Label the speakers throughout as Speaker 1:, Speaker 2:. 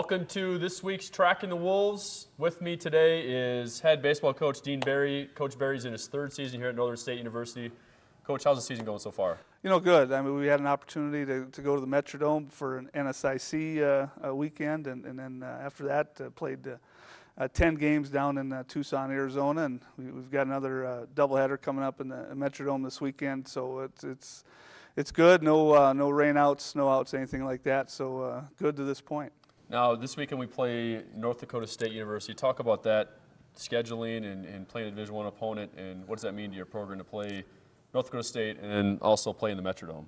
Speaker 1: Welcome to this week's Tracking the Wolves. With me today is head baseball coach Dean Berry. Coach Berry's in his third season here at Northern State University. Coach, how's the season going so far?
Speaker 2: You know, good. I mean, we had an opportunity to go to the Metrodome for an NSIC weekend, and then after that played 10 games down in Tucson, Arizona, and we've got another doubleheader coming up in the Metrodome this weekend. So it's good. No rainouts, snowouts, anything like that. So good to this point.
Speaker 1: Now, this weekend we play North Dakota State University. Talk about that scheduling and playing a Division I opponent, and what does that mean to your program to play North Dakota State and then also play in the Metrodome?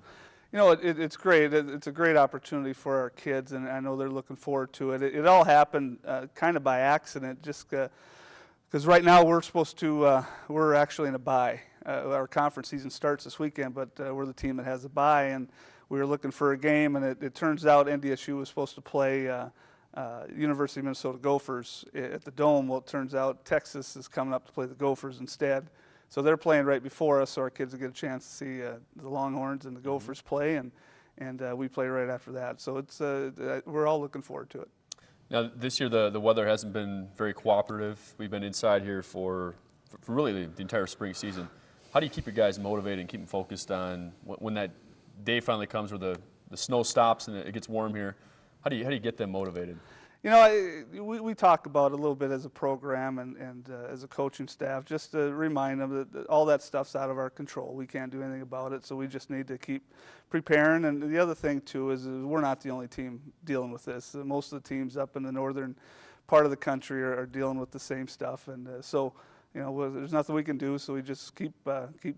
Speaker 2: You know, it's great. It's a great opportunity for our kids, and I know they're looking forward to it. It all happened kind of by accident, just because right now we're actually in a bye. Our conference season starts this weekend, but we're the team that has a bye, and we were looking for a game, and it turns out NDSU was supposed to play University of Minnesota Gophers at the Dome. Well, it turns out Texas is coming up to play the Gophers instead. So they're playing right before us, so our kids will get a chance to see the Longhorns and the Gophers play, and we play right after that. So it's we're all looking forward to it.
Speaker 1: Now, this year the weather hasn't been very cooperative. We've been inside here for really the entire spring season. How do you keep your guys motivated and keep them focused on when that day finally comes where the snow stops and it gets warm here? How do you get them motivated?
Speaker 2: You know, we talk about it a little bit as a program and as a coaching staff, just to remind them that all that stuff's out of our control. We can't do anything about it, so we just need to keep preparing. And the other thing, too, is we're not the only team dealing with this. Most of the teams up in the northern part of the country are dealing with the same stuff. And so, you know, there's nothing we can do, so we just keep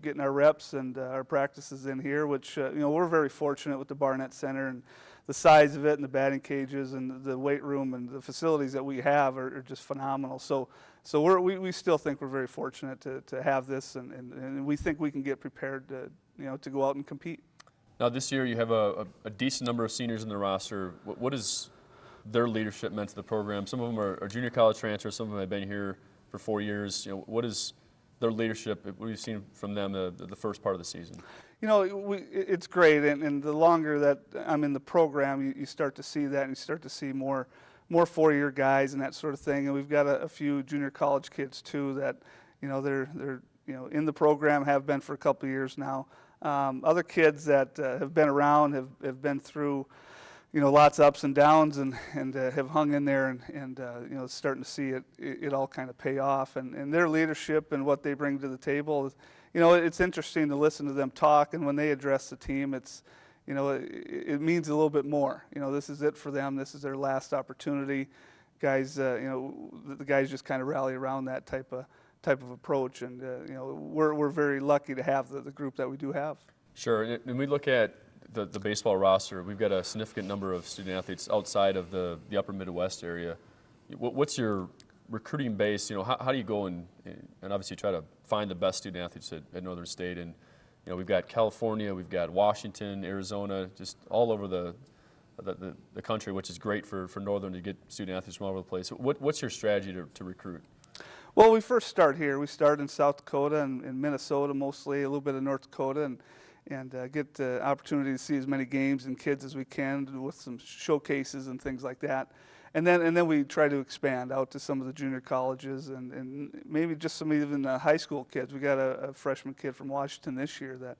Speaker 2: getting our reps and our practices in here, which, you know, we're very fortunate with the Barnett Center and the size of it and the batting cages and the weight room and the facilities that we have are just phenomenal. So we still think we're very fortunate to have this, and we think we can get prepared to go out and compete.
Speaker 1: Now, this year you have a decent number of seniors in the roster. What has their leadership meant to the program? Some of them are junior college transfers. Some of them have been here for 4 years. You know, what is their leadership? What have you seen from them the first part of the season?
Speaker 2: You know, it's great, and the longer that I'm in the program, you start to see that, and you start to see more 4-year guys and that sort of thing. And we've got a few junior college kids too that, you know, they're in the program, have been for a couple of years now. Other kids that have been around, have been through, you know, lots of ups and downs, and have hung in there, and you know, starting to see it all kind of pay off, and their leadership and what they bring to the table. You know, it's interesting to listen to them talk, and when they address the team, it's, you know, it means a little bit more. You know, this is it for them. This is their last opportunity. Guys, you know, the guys just kind of rally around that type of approach, and you know, we're very lucky to have the group that we do have. Sure,
Speaker 1: and when we look at the baseball roster, we've got a significant number of student athletes outside of the upper Midwest area. What's your recruiting base? You know, how do you go and obviously try to find the best student athletes at Northern State? And you know, we've got California, we've got Washington, Arizona, just all over the country, which is great for Northern to get student athletes from all over the place. What's your strategy to recruit?
Speaker 2: Well, we first start here. We start in South Dakota and Minnesota mostly, a little bit of North Dakota, and get the opportunity to see as many games and kids as we can with some showcases and things like that. And then we try to expand out to some of the junior colleges and maybe just some even high school kids. We got a freshman kid from Washington this year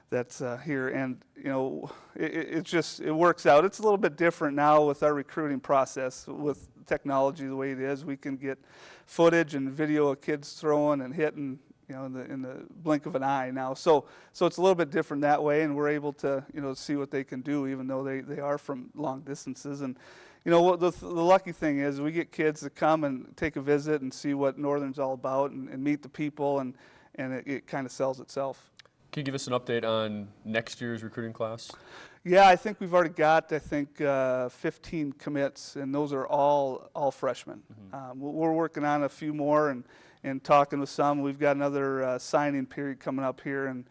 Speaker 2: that's here, and you know, it works out. It's a little bit different now with our recruiting process with technology the way it is. We can get footage and video of kids throwing and hitting, you know, in the blink of an eye now. So it's a little bit different that way, and we're able to, you know, see what they can do, even though they are from long distances. And you know, what the lucky thing is we get kids to come and take a visit and see what Northern's all about and meet the people, and it kind of sells itself.
Speaker 1: Can you give us an update on next year's recruiting class?
Speaker 2: Yeah, I think we've already got 15 commits, and those are all freshmen. Mm-hmm. We're working on a few more and talking with some. We've got another signing period coming up here in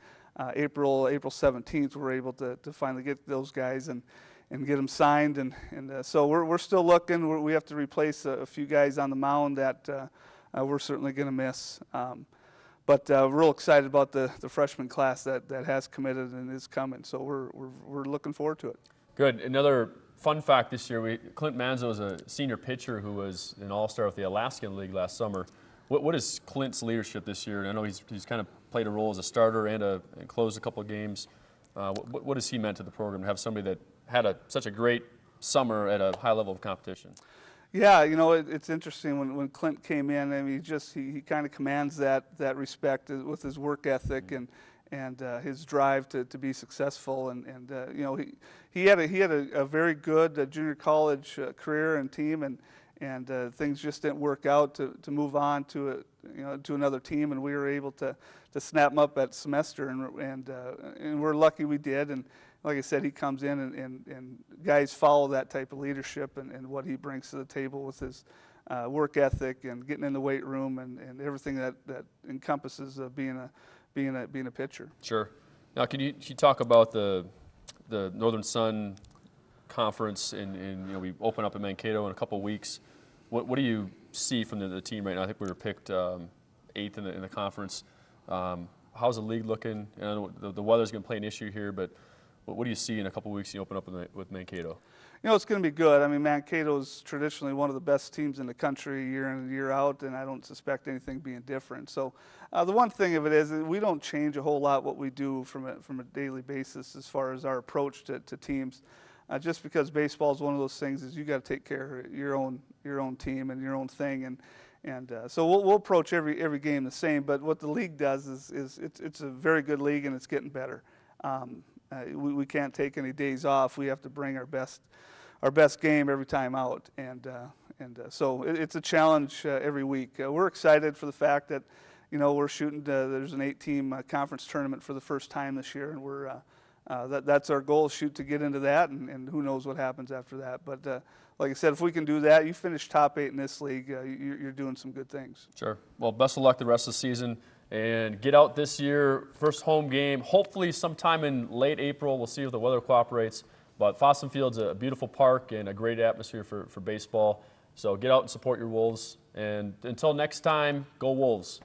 Speaker 2: April 17th. We're able to finally get those guys and get them signed, and so we're still looking. We have to replace a few guys on the mound that we're certainly going to miss. But real excited about the freshman class that has committed and is coming. So we're looking forward to it.
Speaker 1: Good. Another fun fact this year, Clint Manzo is a senior pitcher who was an all-star with the Alaskan League last summer. What is Clint's leadership this year? And I know he's kind of played a role as a starter and closed a couple of games. What has he meant to the program to have somebody that had such a great summer at a high level of competition?
Speaker 2: Yeah, it's interesting when Clint came in. I mean, he kind of commands that respect with his work ethic and his drive to be successful. And he had a very good junior college career and team, and things just didn't work out to move on to another team, and we were able to snap him up at semester, and we're lucky we did. And like I said, he comes in and guys follow that type of leadership and what he brings to the table with his work ethic and getting in the weight room and everything that encompasses being a pitcher.
Speaker 1: Sure. Now, can you talk about the Northern Sun Conference and we open up in Mankato in a couple of weeks? What do you see from the team right now? I think we were picked 8th in the conference. How's the league looking? I know the weather's going to play an issue here, but what do you see in a couple of weeks you open up with Mankato?
Speaker 2: It's going to be good. I mean, Mankato's traditionally one of the best teams in the country year in and year out, and I don't suspect anything being different. So the one thing of it is that we don't change a whole lot what we do from a daily basis as far as our approach to teams. Just because baseball is one of those things is you got to take care of your own team and your own thing, and so we'll approach every game the same. But what the league does is it's a very good league and it's getting better. We can't take any days off. We have to bring our best game every time out, and so it's a challenge every week. We're excited for the fact that we're shooting. There's an 8-team conference tournament for the first time this year, and we're that's our goal: shoot to get into that, and who knows what happens after that. But like I said, if we can do that, you finish top 8 in this league, you're doing some good things.
Speaker 1: Sure. Well, best of luck the rest of the season. And get out this year, first home game, hopefully sometime in late April. We'll see if the weather cooperates. But Fossum Field's a beautiful park and a great atmosphere for baseball. So get out and support your Wolves. And until next time, go Wolves.